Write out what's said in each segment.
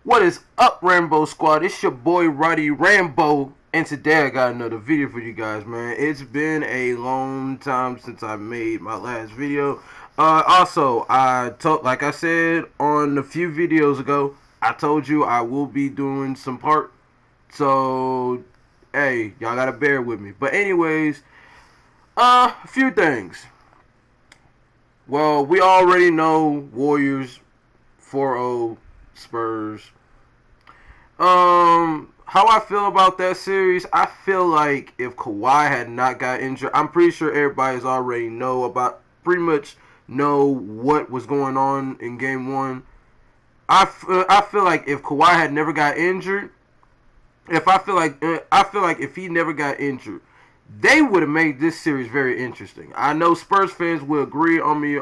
What is up, Rambo Squad? It's your boy Roddy Rambo, and today I got another video for you guys, man. It's been a long time since I made my last video. Also, like I said on a few videos ago, I told you I will be doing some part. So, hey, y'all gotta bear with me. But anyways, a few things. Well, we already know Warriors 4-0 Spurs. How I feel about that series, I feel like if Kawhi had not got injured, I'm pretty sure everybody's already pretty much know what was going on in Game 1. I feel like if Kawhi had never got injured, I feel like if he never got injured, they would have made this series very interesting. I know Spurs fans will agree on me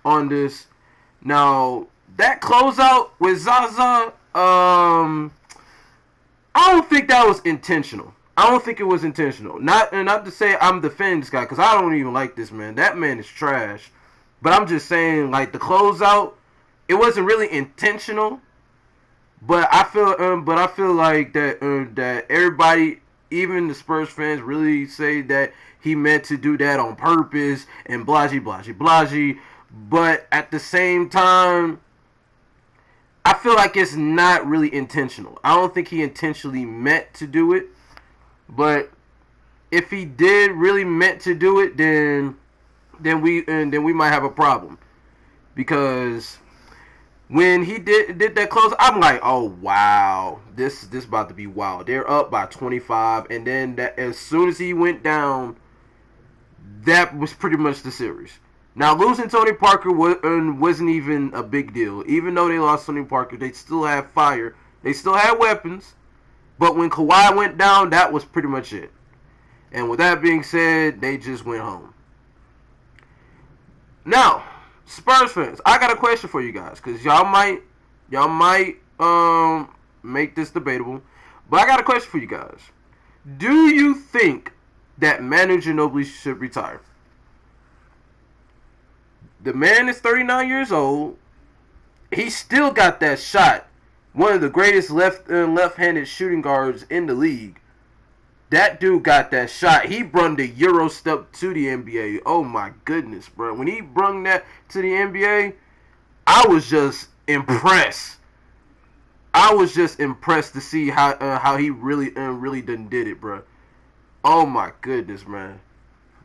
on this. Now, that closeout with Zaza, I don't think that was intentional. I don't think it was intentional. Not to say I'm defending this guy, because I don't even like this man. That man is trash. But I'm just saying, like, the closeout, it wasn't really intentional. But I feel like that everybody, even the Spurs fans, really say that he meant to do that on purpose and blasey. But at the same time, I feel like it's not really intentional. I don't think he intentionally meant to do it. But if he did really meant to do it, then we might have a problem. Because when he did that close, I'm like, oh wow, this about to be wild. They're up by 25, and then as soon as he went down, that was pretty much the series. Now, losing Tony Parker wasn't even a big deal. Even though they lost Tony Parker, they still had fire. They still had weapons. But when Kawhi went down, that was pretty much it. And with that being said, they just went home. Now, Spurs fans, I got a question for you guys, because y'all might make this debatable. But I got a question for you guys. Do you think that Manu Ginobili should retire? The man is 39 years old. He still got that shot. One of the greatest left-handed shooting guards in the league. That dude got that shot. He brung the Euro step to the NBA. Oh my goodness, bro. When he brung that to the NBA, I was just impressed. I was just impressed to see how he really done did it, bro. Oh my goodness, man.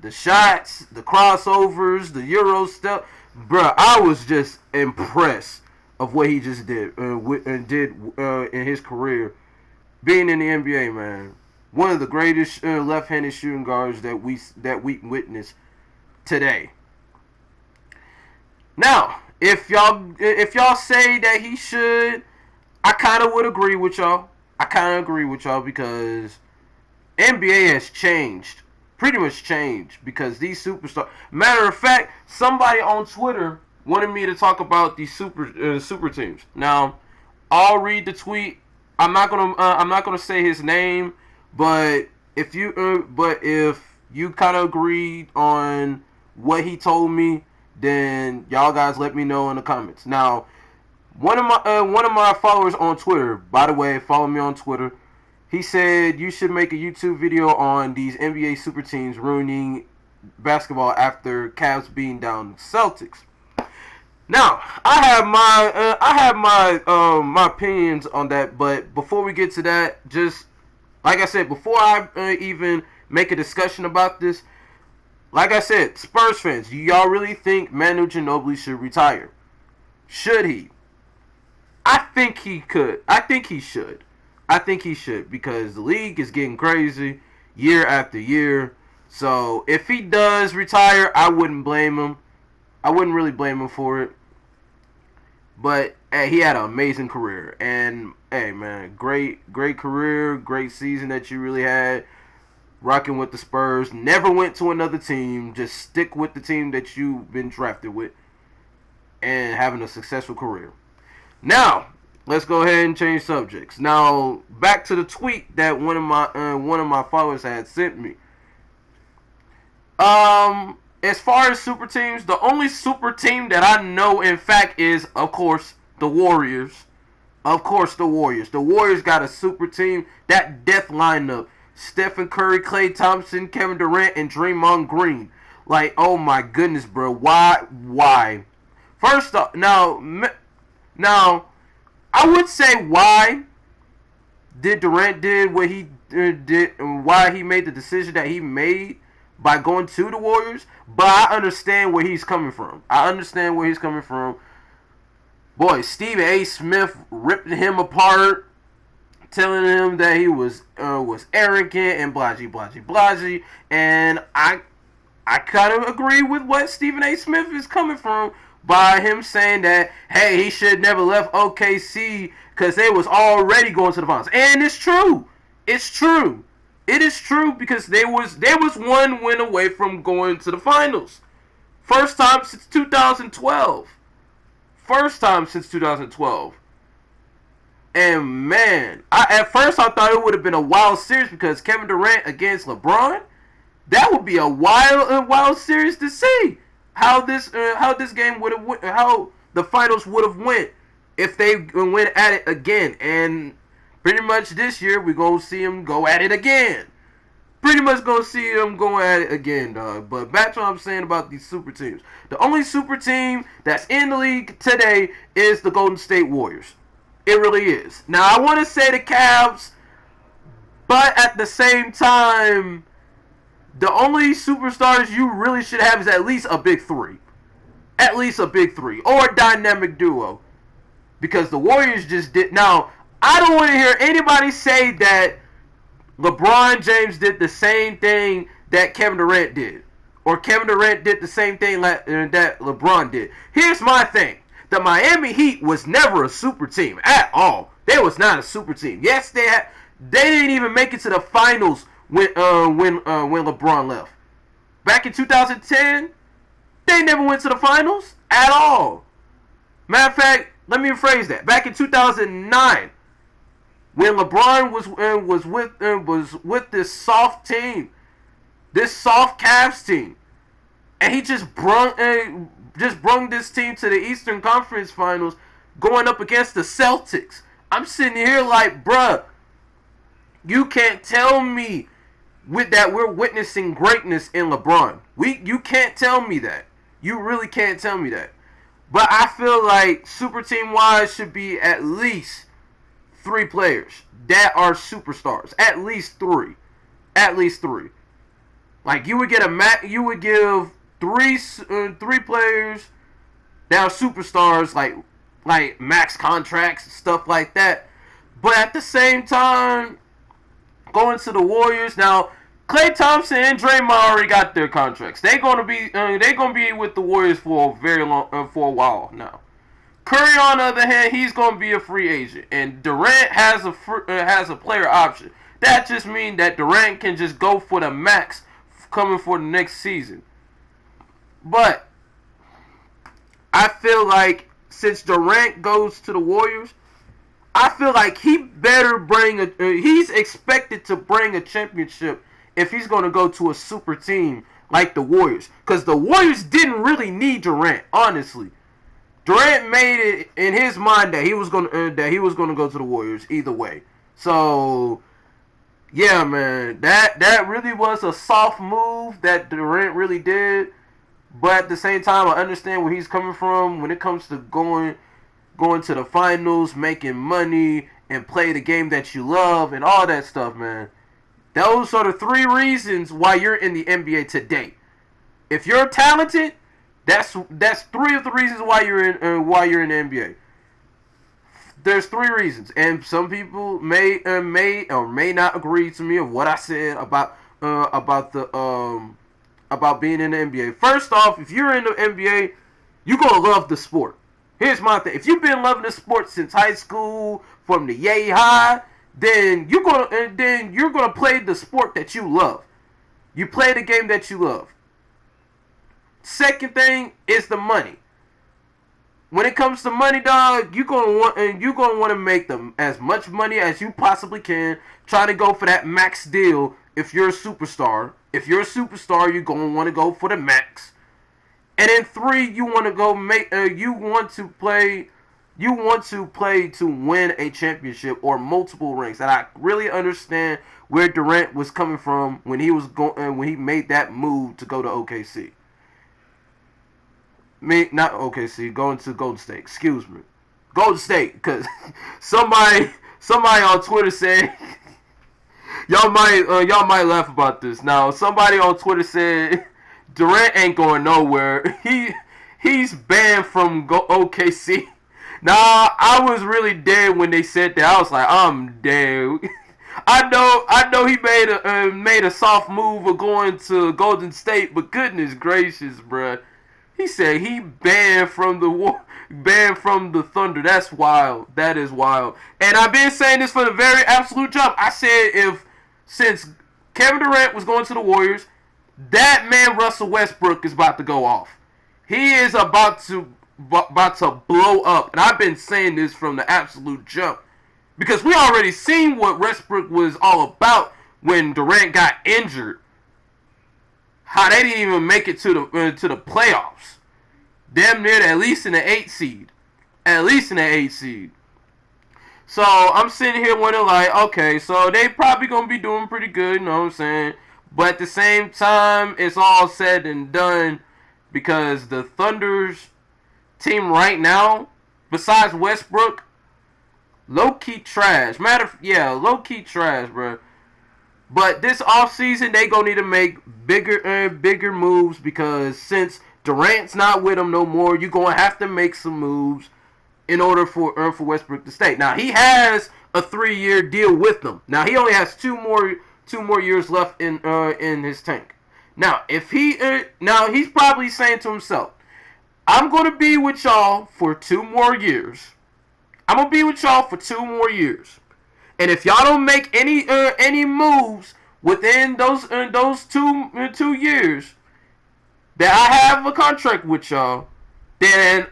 The shots, the crossovers, the Euro step, bro. I was just impressed of what he just did in his career, being in the NBA, man. One of the greatest left-handed shooting guards that we witnessed today. Now, if y'all say that he should, I kind of would agree with y'all. Because NBA has changed. Pretty much changed because these superstars. Matter of fact, somebody on Twitter wanted me to talk about these super teams. Now, I'll read the tweet. I'm not gonna say his name, but if you kind of agreed on what he told me, then y'all guys let me know in the comments. Now, one of my followers on Twitter, by the way, follow me on Twitter. He said you should make a YouTube video on these NBA super teams ruining basketball after Cavs beating down Celtics. Now, I have my opinions on that, but before we get to that, just like I said, before I even make a discussion about this, like I said, Spurs fans, do y'all really think Manu Ginobili should retire? Should he? I think he could. I think he should because the league is getting crazy year after year. So if he does retire, I wouldn't blame him. I wouldn't really blame him for it. But hey, he had an amazing career, and hey man, great career, great season that you really had. Rocking with the Spurs, never went to another team. Just stick with the team that you've been drafted with, and having a successful career. Now, let's go ahead and change subjects. Now, back to the tweet that one of my followers had sent me. As far as super teams, the only super team that I know, in fact, is, of course, the Warriors. Of course, the Warriors. The Warriors got a super team. That death lineup: Stephen Curry, Klay Thompson, Kevin Durant, and Draymond Green. Like, oh my goodness, bro. Why? Why? First off, now, I would say why did Durant did what he did, and why he made the decision that he made by going to the Warriors. But I understand where he's coming from. I understand where he's coming from. Boy, Stephen A. Smith ripping him apart, telling him that he was arrogant and blasey. And I kind of agree with what Stephen A. Smith is coming from by him saying that, hey, he should never left OKC because they was already going to the finals. And it's true. It's true. It is true because they was one win away from going to the finals. First time since 2012. First time since 2012. And man, at first I thought it would have been a wild series because Kevin Durant against LeBron. That would be a wild series to see how this game would have how the finals would have went if they went at it again. And pretty much this year we're gonna see them go at it again. Pretty much gonna see them go at it again, dog. But back to what I'm saying about these super teams. The only super team that's in the league today is the Golden State Warriors. It really is. Now I want to say the Cavs, but at the same time, the only superstars you really should have is at least a big three. At least a big three. Or a dynamic duo. Because the Warriors just did. Now, I don't want to hear anybody say that LeBron James did the same thing that Kevin Durant did. Or Kevin Durant did the same thing that LeBron did. Here's my thing. The Miami Heat was never a super team at all. They was not a super team. Yes, they didn't even make it to the finals when LeBron left. Back in 2010, they never went to the finals at all. Matter of fact, let me rephrase that. Back in 2009, when LeBron was with this soft team, this soft Cavs team, and he just brung this team to the Eastern Conference Finals, going up against the Celtics. I'm sitting here like, bruh, you can't tell me with that we're witnessing greatness in LeBron. You can't tell me that. You really can't tell me that. But I feel like super team wise should be at least 3 players that are superstars. At least 3. At least 3. Like you would give 3 players that are superstars, like max contracts, stuff like that. But at the same time, going to the Warriors now, Klay Thompson and Draymond already got their contracts. They're gonna be with the Warriors for a while now. Curry, on the other hand, he's gonna be a free agent, and Durant has a player option. That just means that Durant can just go for the max coming for the next season. But I feel like since Durant goes to the Warriors, I feel like he better he's expected to bring a championship if he's going to go to a super team like the Warriors. Because the Warriors didn't really need Durant, honestly. Durant made it in his mind that he was going to go to the Warriors either way. So, yeah, man, that really was a soft move that Durant really did. But at the same time, I understand where he's coming from when it comes to going to the finals, making money, and play the game that you love and all that stuff, man. Those are the 3 reasons why you're in the NBA today. If you're talented, that's 3 of the reasons why you're in the NBA. There's 3 reasons, and some people may or may not agree to me of what I said about being in the NBA. First off, if you're in the NBA, you're gonna love the sport. Here's my thing: if you've been loving the sport since high school, from the yay high, then you're gonna play the sport that you love. You play the game that you love. Second thing is the money. When it comes to money, dog, you're gonna want to make as much money as you possibly can. Try to go for that max deal. If you're a superstar, you're gonna want to go for the max. And then 3, you want to You want to play to win a championship or multiple rings. And I really understand where Durant was coming from when he was when he made that move to go to OKC. Not OKC, going to Golden State. Excuse me, Golden State, because somebody on Twitter said y'all might laugh about this. Now, somebody on Twitter said Durant ain't going nowhere. He's banned from OKC. Nah, I was really dead when they said that. I was like, I'm dead. I know he made a soft move of going to Golden State, but goodness gracious, bruh. He said he banned from the Thunder. That's wild. That is wild. And I've been saying this for the very absolute jump. I said since Kevin Durant was going to the Warriors, that man Russell Westbrook is about to go off. He is about to blow up. And I've been saying this from the absolute jump. Because we already seen what Westbrook was all about when Durant got injured. How they didn't even make it to the playoffs. Damn near at least in the 8th seed. At least in the 8th seed. So I'm sitting here wondering like, okay, so they probably going to be doing pretty good, you know what I'm saying? But at the same time, it's all said and done because the Thunder's team right now, besides Westbrook, low-key trash. Low-key trash, bro. But this offseason, they gonna need to make bigger moves because since Durant's not with them no more, you're gonna have to make some moves in order for Westbrook to stay. Now he has a 3-year deal with them. Now he only has two more years left in his tank. Now if he's probably saying to himself, I'm gonna be with y'all for 2 more years. I'm gonna be with y'all for 2 more years. And if y'all don't make any moves within those 2 years that I have a contract with y'all, then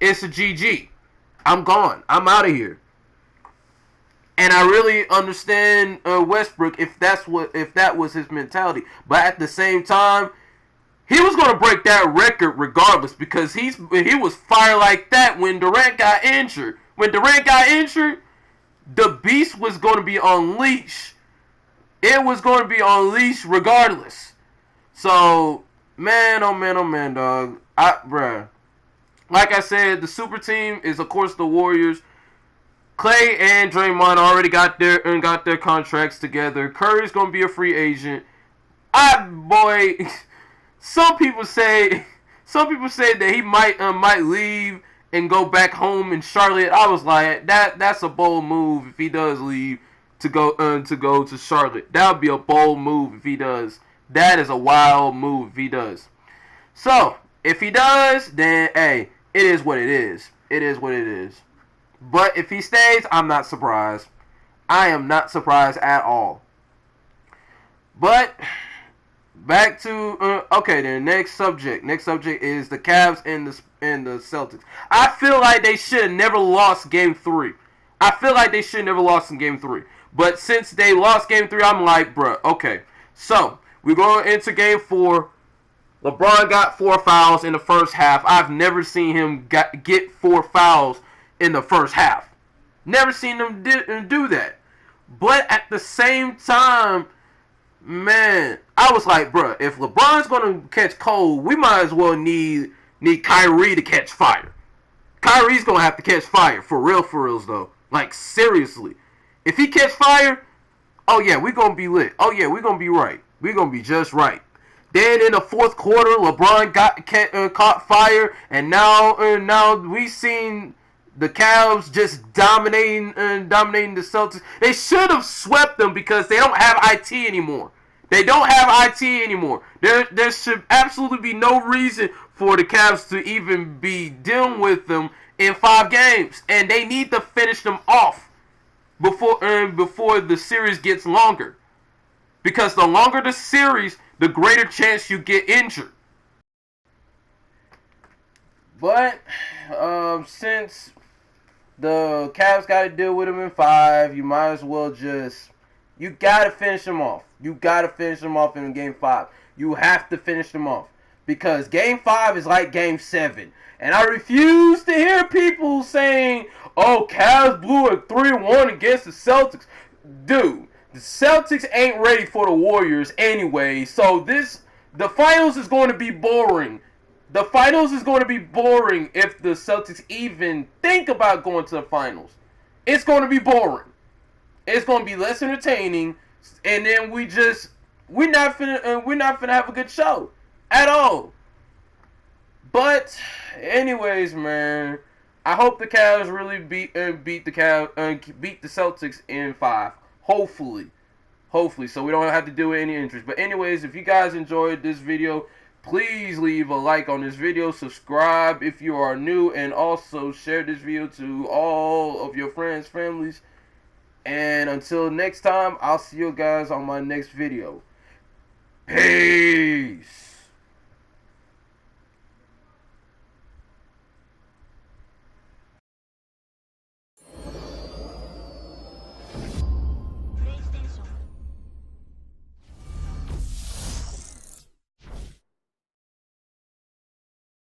it's a GG. I'm gone. I'm out of here. And I really understand Westbrook if that was his mentality. But at the same time, he was gonna break that record regardless because he was fire like that when Durant got injured. When Durant got injured, the beast was going to be unleashed. It was going to be unleashed regardless. So, man, oh man, dog. Bruh. Like I said, the super team is, of course, the Warriors. Clay and Draymond already got their contracts together. Curry's going to be a free agent. Some people say that he might leave and go back home in Charlotte. I was like, that's a bold move if he does leave to go to Charlotte. That would be a bold move if he does. That is a wild move if he does. So, if he does, then hey, it is what it is. It is what it is. But if he stays, I'm not surprised. I am not surprised at all. But back to okay, then next subject. Next subject is the Cavs and the Celtics. I feel like they should have never lost Game 3. I feel like they should have never lost in Game 3. But since they lost Game 3, I'm like, bruh, okay. So we're going into Game 4. LeBron got 4 fouls in the first half. I've never seen him get 4 fouls in the first half. Never seen him do that. But at the same time, man, I was like, bruh, if LeBron's going to catch cold, we might as well need Kyrie to catch fire. Kyrie's going to have to catch fire. For reals, though. Like, seriously. If he catch fire, oh, yeah, we're going to be lit. Oh, yeah, we're going to be right. We're going to be just right. Then in the fourth quarter, LeBron caught fire. And now we seen the Cavs just dominating the Celtics. They should have swept them because they don't have IT anymore. They don't have IT anymore. There should absolutely be no reason for the Cavs to even be dealing with them in 5 games. And they need to finish them off before the series gets longer. Because the longer the series, the greater chance you get injured. But since the Cavs got to deal with them in 5, you might as well you got to finish them off. You got to finish them off in Game 5. You have to finish them off. because Game 5 is like Game 7. And I refuse to hear people saying, oh, Cavs blew a 3-1 against the Celtics. Dude, the Celtics ain't ready for the Warriors anyway, so the finals is going to be boring. The finals is going to be boring if the Celtics even think about going to the finals. It's going to be boring. It's going to be less entertaining, and then we're not finna have a good show at all. But anyways, man, I hope the Cavs really beat the Celtics in 5. Hopefully, so we don't have to do any interest. But anyways, if you guys enjoyed this video, please leave a like on this video, subscribe if you are new, and also share this video to all of your friends, families. And until next time, I'll see you guys on my next video. Peace.